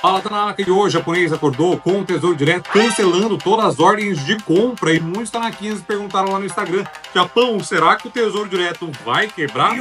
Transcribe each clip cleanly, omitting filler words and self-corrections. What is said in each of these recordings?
Fala, Tanaka, e hoje o japonês acordou com o Tesouro Direto cancelando todas as ordens de compra e muitos Tanaquinhos perguntaram lá no Instagram: Japão, será que o Tesouro Direto vai quebrar?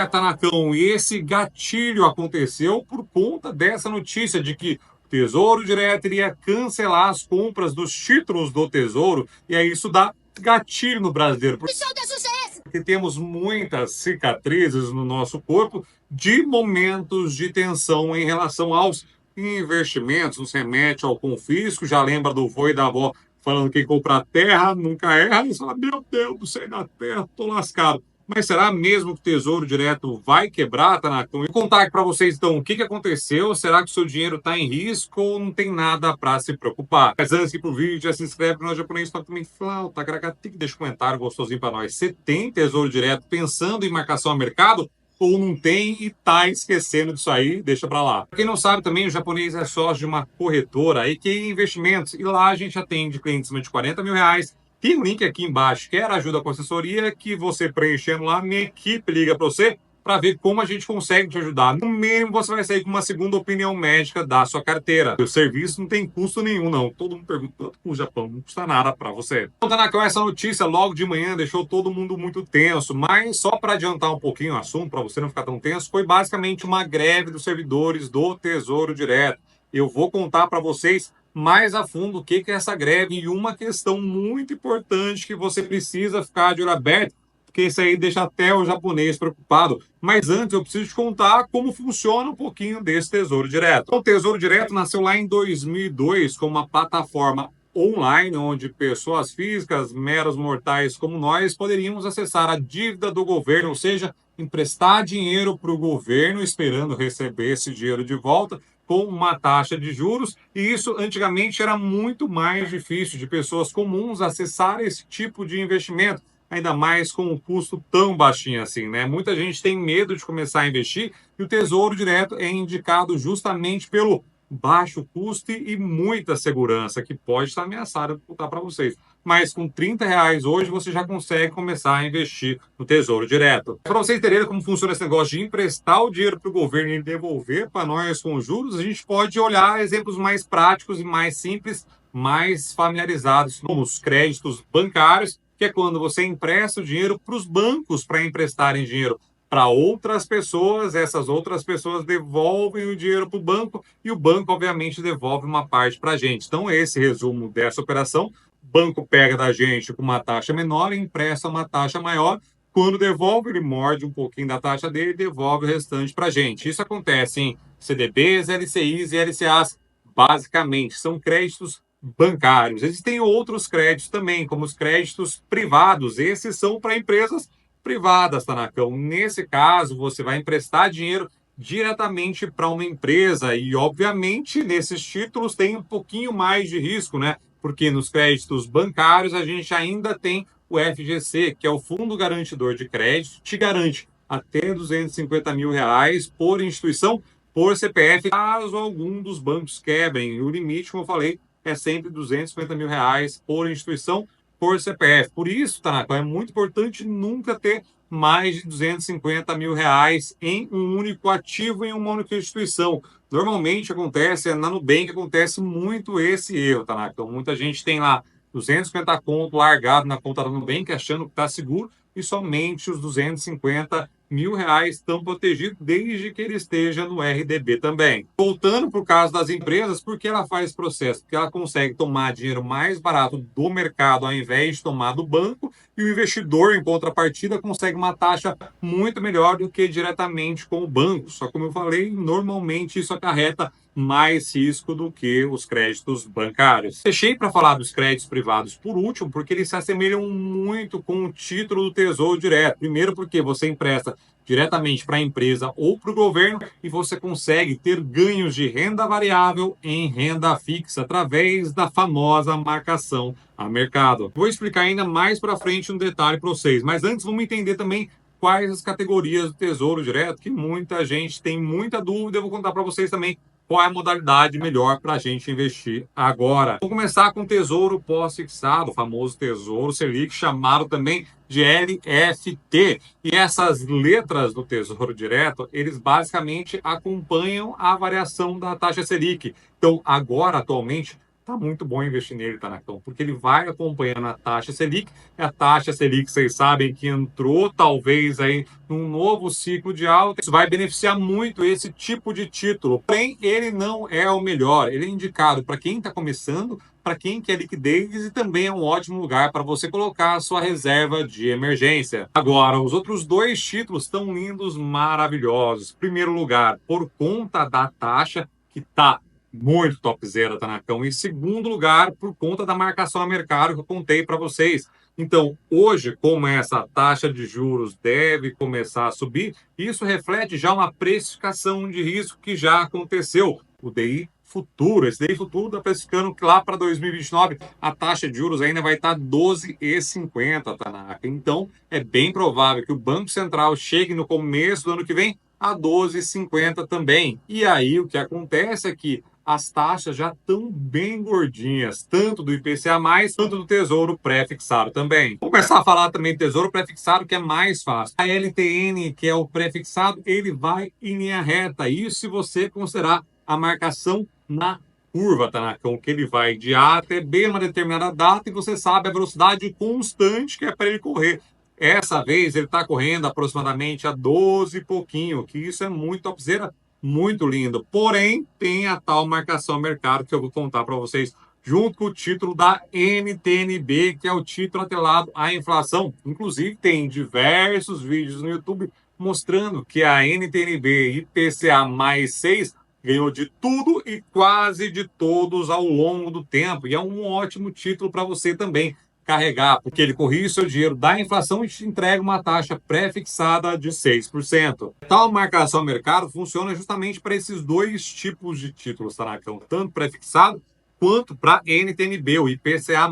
Tanakão, e esse gatilho aconteceu por conta dessa notícia de que o Tesouro Direto iria cancelar as compras dos títulos do Tesouro, e aí isso dá gatilho no brasileiro. Porque temos muitas cicatrizes no nosso corpo de momentos de tensão em relação aos investimentos, nos remete ao confisco, já lembra do vô e da avó falando que quem comprar terra nunca erra, e fala, meu Deus do céu, da terra, tô lascado. Mas será mesmo que o Tesouro Direto vai quebrar, Tanaka? E contar aqui para vocês, então, o que aconteceu? Será que o seu dinheiro está em risco ou não tem nada para se preocupar? Mas antes de ir pro vídeo, já se inscreve no japonês, toca também flauta, cracatico, deixa um comentário gostosinho para nós. Você tem Tesouro Direto pensando em marcação a mercado? Ou não tem e tá esquecendo disso aí, deixa para lá. Pra quem não sabe também, o japonês é sócio de uma corretora aí que é investimentos, e lá a gente atende clientes acima de 40 mil reais. Tem um link aqui embaixo, quer ajuda com assessoria, que você preenchendo lá, minha equipe liga para você para ver como a gente consegue te ajudar. No mínimo, você vai sair com uma segunda opinião médica da sua carteira. O serviço não tem custo nenhum, não. Todo mundo pergunta, quanto o Japão não custa nada para você. Então, Tanaka, essa notícia logo de manhã deixou todo mundo muito tenso, mas só para adiantar um pouquinho o assunto, para você não ficar tão tenso, foi basicamente uma greve dos servidores do Tesouro Direto. Eu vou contar para vocês mais a fundo o que é essa greve e uma questão muito importante que você precisa ficar de olho aberto, porque isso aí deixa até o japonês preocupado. Mas antes eu preciso te contar como funciona um pouquinho desse Tesouro Direto. O Tesouro Direto nasceu lá em 2002 como uma plataforma online onde pessoas físicas, meros mortais como nós, poderíamos acessar a dívida do governo, ou seja, emprestar dinheiro para o governo esperando receber esse dinheiro de volta com uma taxa de juros, e isso antigamente era muito mais difícil de pessoas comuns acessar esse tipo de investimento, ainda mais com um custo tão baixinho assim, né? Muita gente tem medo de começar a investir e o Tesouro Direto é indicado justamente pelo baixo custo e muita segurança, que pode estar ameaçada, vou contar para vocês. Mas com R$ 30 hoje você já consegue começar a investir no Tesouro Direto. Para vocês entenderem como funciona esse negócio de emprestar o dinheiro para o governo e devolver para nós com juros, a gente pode olhar exemplos mais práticos e mais simples, mais familiarizados, como os créditos bancários, que é quando você empresta o dinheiro para os bancos para emprestarem dinheiro para outras pessoas, essas outras pessoas devolvem o dinheiro para o banco e o banco, obviamente, devolve uma parte para a gente. Então, esse resumo dessa operação: o banco pega da gente com uma taxa menor e empresta uma taxa maior. Quando devolve, ele morde um pouquinho da taxa dele e devolve o restante para a gente. Isso acontece em CDBs, LCIs e LCAs, basicamente, são créditos bancários. Existem outros créditos também, como os créditos privados. Esses são para empresas privadas, Tanacão. Nesse caso, você vai emprestar dinheiro diretamente para uma empresa e, obviamente, nesses títulos tem um pouquinho mais de risco, né? Porque nos créditos bancários a gente ainda tem o FGC, que é o Fundo Garantidor de Crédito, te garante até 250 mil reais por instituição, por CPF, caso algum dos bancos quebrem. O limite, como eu falei, é sempre 250 mil reais por instituição, por CPF. Por isso, Tanaka, é muito importante nunca ter mais de 250 mil reais em um único ativo, em uma única instituição. Normalmente acontece, na Nubank acontece muito esse erro, Tanaka. Então, muita gente tem lá 250 conto largado na conta da Nubank, achando que está seguro, e somente os 250 mil reais estão protegidos desde que ele esteja no RDB também. Voltando para o caso das empresas, por que ela faz esse processo? Porque ela consegue tomar dinheiro mais barato do mercado ao invés de tomar do banco, e o investidor, em contrapartida, consegue uma taxa muito melhor do que diretamente com o banco. Só como eu falei, normalmente isso acarreta mais risco do que os créditos bancários. Deixei para falar dos créditos privados por último, porque eles se assemelham muito com o título do Tesouro Direto. Primeiro, porque você empresta diretamente para a empresa ou para o governo e você consegue ter ganhos de renda variável em renda fixa através da famosa marcação a mercado. Vou explicar ainda mais para frente um detalhe para vocês, mas antes vamos entender também quais as categorias do Tesouro Direto, que muita gente tem muita dúvida. Eu vou contar para vocês também qual é a modalidade melhor para a gente investir agora. Vou começar com o Tesouro Pós-Fixado, o famoso Tesouro Selic, chamado também de LFT. E essas letras do Tesouro Direto, eles basicamente acompanham a variação da taxa Selic. Então, agora, atualmente, tá muito bom investir nele, Tanacão, porque ele vai acompanhando a taxa Selic. A taxa Selic, vocês sabem que entrou talvez aí num novo ciclo de alta. Isso vai beneficiar muito esse tipo de título. Porém, ele não é o melhor. Ele é indicado para quem está começando, para quem quer liquidez e também é um ótimo lugar para você colocar a sua reserva de emergência. Agora, os outros dois títulos estão lindos, maravilhosos. Primeiro lugar, por conta da taxa que está muito topzera, Tanacão. Em segundo lugar, por conta da marcação a mercado que eu contei para vocês. Então, hoje, como essa taxa de juros deve começar a subir, isso reflete já uma precificação de risco que já aconteceu. O DI futuro, esse DI futuro está precificando que lá para 2029 a taxa de juros ainda vai estar 12,50, Tanaka. Então, é bem provável que o Banco Central chegue no começo do ano que vem a 12,50 também. E aí, o que acontece é que as taxas já estão bem gordinhas, tanto do IPCA+, quanto do Tesouro Pré-Fixado também. Vou começar a falar também do Tesouro Pré-Fixado, que é mais fácil. A LTN, que é o pré-fixado, ele vai em linha reta. Isso se você considerar a marcação na curva, Tanacão, que ele vai de A até B uma determinada data e você sabe a velocidade constante que é para ele correr. Essa vez ele está correndo aproximadamente a 12 e pouquinho, que isso é muito topzera, muito lindo. Porém, tem a tal marcação mercado que eu vou contar para vocês, junto com o título da NTNB, que é o título atrelado à inflação. Inclusive, tem diversos vídeos no YouTube mostrando que a NTNB IPCA mais 6 ganhou de tudo e quase de todos ao longo do tempo. E é um ótimo título para você também carregar, porque ele corrige seu dinheiro da inflação e te entrega uma taxa pré-fixada de 6%. Tal marcação ao mercado funciona justamente para esses dois tipos de títulos, Tanacão, tanto pré-fixado quanto para NTNB, o IPCA+.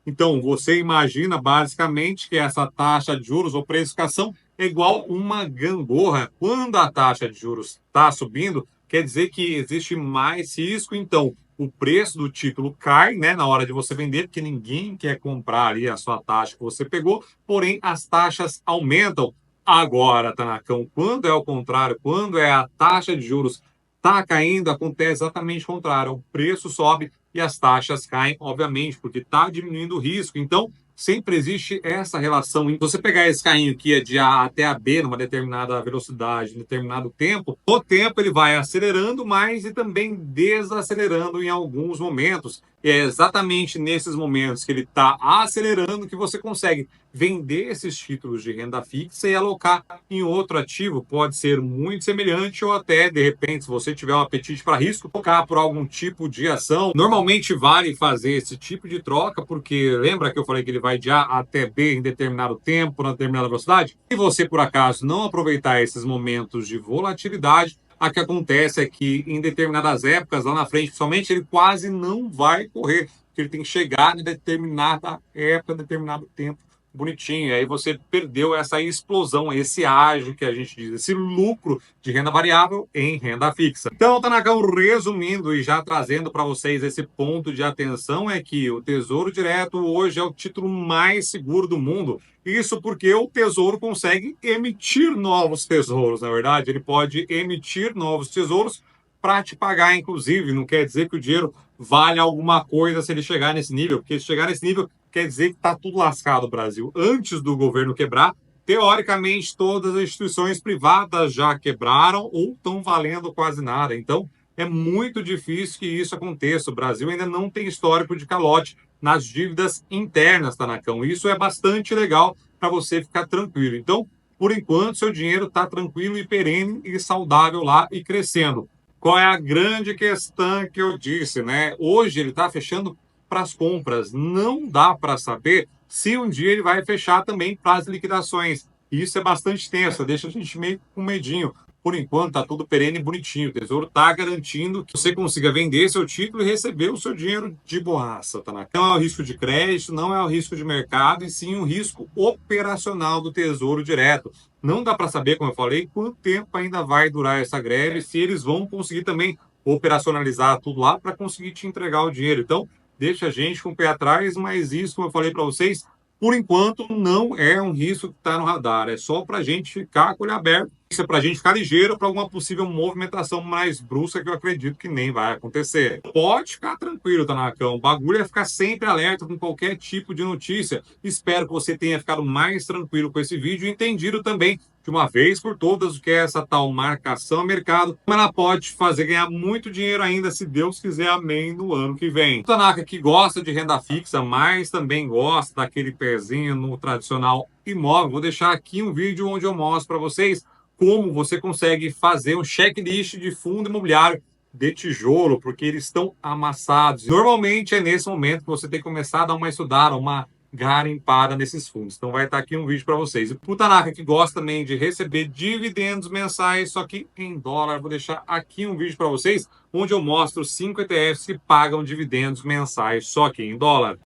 Então, você imagina basicamente que essa taxa de juros ou precificação é igual uma gangorra. Quando a taxa de juros está subindo, quer dizer que existe mais risco, então o preço do título cai, né, na hora de você vender, porque ninguém quer comprar ali a sua taxa que você pegou, porém as taxas aumentam. Agora, Tanacão, quando é o contrário, quando é a taxa de juros está caindo, acontece exatamente o contrário. O preço sobe e as taxas caem, obviamente, porque está diminuindo o risco. Então, sempre existe essa relação. Se você pegar esse carrinho que é de A até a B, numa determinada velocidade, em determinado tempo, o tempo ele vai acelerando mais e também desacelerando em alguns momentos. E é exatamente nesses momentos que ele está acelerando que você consegue vender esses títulos de renda fixa e alocar em outro ativo. Pode ser muito semelhante ou até, de repente, se você tiver um apetite para risco, trocar por algum tipo de ação. Normalmente vale fazer esse tipo de troca, porque lembra que eu falei que ele vai de A até B em determinado tempo, na determinada velocidade? Se você, por acaso, não aproveitar esses momentos de volatilidade, o que acontece é que em determinadas épocas, lá na frente, principalmente, ele quase não vai correr, porque ele tem que chegar em determinada época, em determinado tempo bonitinho. Aí você perdeu essa explosão, esse ágio que a gente diz, esse lucro de renda variável em renda fixa. Então, Tanacão, resumindo e já trazendo para vocês esse ponto de atenção, é que o Tesouro Direto hoje é o título mais seguro do mundo. Isso porque o Tesouro consegue emitir novos tesouros, na verdade. Ele pode emitir novos tesouros para te pagar, inclusive. Não quer dizer que o dinheiro vale alguma coisa se ele chegar nesse nível, porque se chegar nesse nível, quer dizer que está tudo lascado, Brasil. Antes do governo quebrar, teoricamente, todas as instituições privadas já quebraram ou estão valendo quase nada. Então, é muito difícil que isso aconteça. O Brasil ainda não tem histórico de calote nas dívidas internas, Tanacão. Isso é bastante legal para você ficar tranquilo. Então, por enquanto, seu dinheiro está tranquilo e perene e saudável lá e crescendo. Qual é a grande questão que eu disse, né? Hoje ele está fechando para as compras. Não dá para saber se um dia ele vai fechar também para as liquidações. Isso é bastante tenso, deixa a gente meio com medinho. Por enquanto, está tudo perene e bonitinho. O Tesouro está garantindo que você consiga vender seu título e receber o seu dinheiro de borraça. Tá? Não é o risco de crédito, não é o risco de mercado, e sim o risco operacional do Tesouro Direto. Não dá para saber, como eu falei, quanto tempo ainda vai durar essa greve, se eles vão conseguir também operacionalizar tudo lá para conseguir te entregar o dinheiro. Então, deixa a gente com o pé atrás, mas isso, como eu falei para vocês, por enquanto não é um risco que está no radar. É só para a gente ficar com o olho aberto. Isso é para a gente ficar ligeiro para alguma possível movimentação mais brusca que eu acredito que nem vai acontecer. Pode ficar tranquilo, Tanakão. O bagulho é ficar sempre alerta com qualquer tipo de notícia. Espero que você tenha ficado mais tranquilo com esse vídeo e entendido também de uma vez por todas o que é essa tal marcação a mercado, como ela pode fazer ganhar muito dinheiro ainda, se Deus quiser, amém, no ano que vem. O Tanaka que gosta de renda fixa, mas também gosta daquele pezinho no tradicional imóvel, vou deixar aqui um vídeo onde eu mostro para vocês como você consegue fazer um checklist de fundo imobiliário de tijolo, porque eles estão amassados. Normalmente é nesse momento que você tem que começar a dar uma estudada, uma garimpada nesses fundos. Então vai estar aqui um vídeo para vocês. E pro Tanaka que gosta também de receber dividendos mensais, só que em dólar, vou deixar aqui um vídeo para vocês, onde eu mostro 5 ETFs que pagam dividendos mensais, só que em dólar.